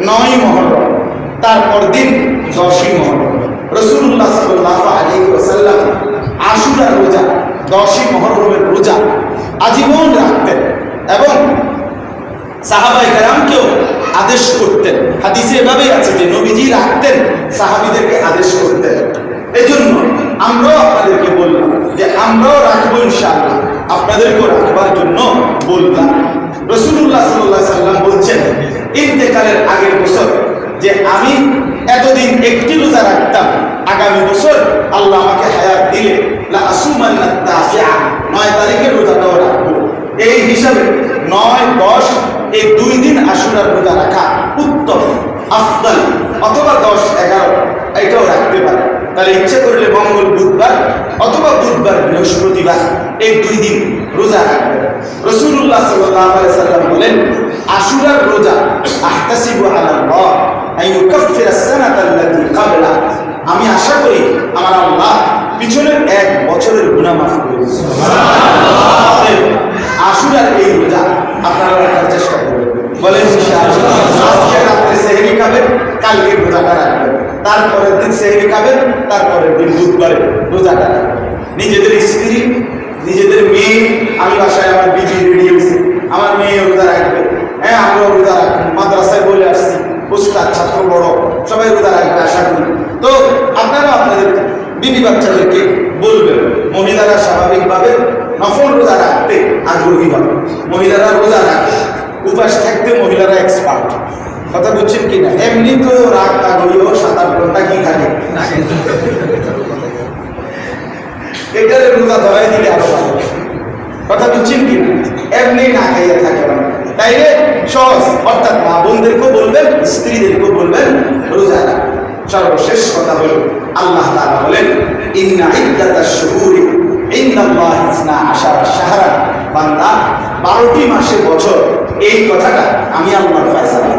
9ই মুহররম, তারপর দিন 10ই মুহররম। রাসূলুল্লাহ সাল্লাল্লাহু আলাইহি ওয়াসাল্লাম আশুরার রোজা, 10ই মুহররমের রোজা আজীবন রাখতেন এবং সাহাবায়ে কেরামকেও আদেশ করতেন। হাদিসে এভাবেই আছে যে নবীজি রাখতেন, সাহাবীদেরকে আদেশ করতেন। এজন্য আমরাও আপনাদেরকে বললাম যে আমরাও রাখবো ইনশাআল্লাহ, আপনাদেরকেও রাখবার জন্য বললাম। রাসূলুল্লাহ সাল্লাল্লাহু আলাইহি ওয়াসাল্লাম বলছেন ইন্তেকালের আগের বছর যে আমি এতদিন একটি রোজা রাখতাম, আগামী বছর আল্লাহ আমাকে হায়াত দিলে লা আসুমান্না তাসিআ, 9 তারিখের রোজাটাও রাখবো। এই হিসাবে 9, 10 এই 2 দিন আশুরার রোজা রাখা উত্তম, আফদাল, অথবা 10, 11 এটাও রাখতে পারে। তাহলে ইচ্ছে করলে মঙ্গল বুধবার অথবা বুধবার বৃহস্পতিবার এই 2 দিন রোজা রাখবেন। রাসূলুল্লাহ সাল্লাল্লাহু আলাইহি ওয়াসাল্লাম বলেন আশুরার রোজা আহতাসিবু আলাল্লাহ আন ইউকাফিরা আস-সানাতা আল্লাতী ক্বাবলা, আমি আশা করি আমার আল্লাহ পিছনের 1 বছরের গুনাহ মাফ করে দিবেন। সুবহানাল্লাহ। আশুরার এই রোজা আপনারা রাখার চেষ্টা করবেন। বলেন ইনশাআল্লাহ। আজকে রাতে সেহরি খাবেন, কালকে রোজাটা রাখবেন, তারপরের দিন সেহরি খাবেন, তারপরের দিন বুধবারে রোজাটা রাখবেন। নিজেদের স্ত্রী, নিজেদের মেয়ে, আমি বাসায় আমার বিবি রেডি হয়েছে, আমার মেয়ে রোজা রাখবে, হ্যাঁ আমরাও রোজা রাখবো, মাদ্রাসায় বলে আসছি, উস্তাদ ছাত্র বড় সবাই রোজা রাখবে আশা করি। তো আপনারা আপনাদের বিবি বাচ্চাদেরকে বলবেন। মহিলারা স্বাভাবিকভাবে নফল রোজা রাখতে আগ্রহী হবে, মহিলারা রোজা রাখে, উপাস থাকতে মহিলারা এক্সপার্ট। কথা বুঝছেন কিনা? এমনি তো রাত আগ্রহীও 7-8 ঘন্টা কি থাকে, এটারে রোজা ধরাই দিলে আরো ভালো। কথা বুঝছেন কিনা? এমনি না খাইয়া থাকে না, তাইলে সহজ। অর্থাৎ মা বোনদেরকেও বলবেন, স্ত্রীদেরকেও বলবেন রোজা রাখ। সর্বশেষ কথা হলো আল্লাহ তাআলা বলেন ইন্না ইদ্দাতাশ শুহুরি ইনদাল্লাহি 12 শাহরান, বান্দা 12টি মাসের বছর, এই কথাটা আমি আল্লাহর ফয়সালা।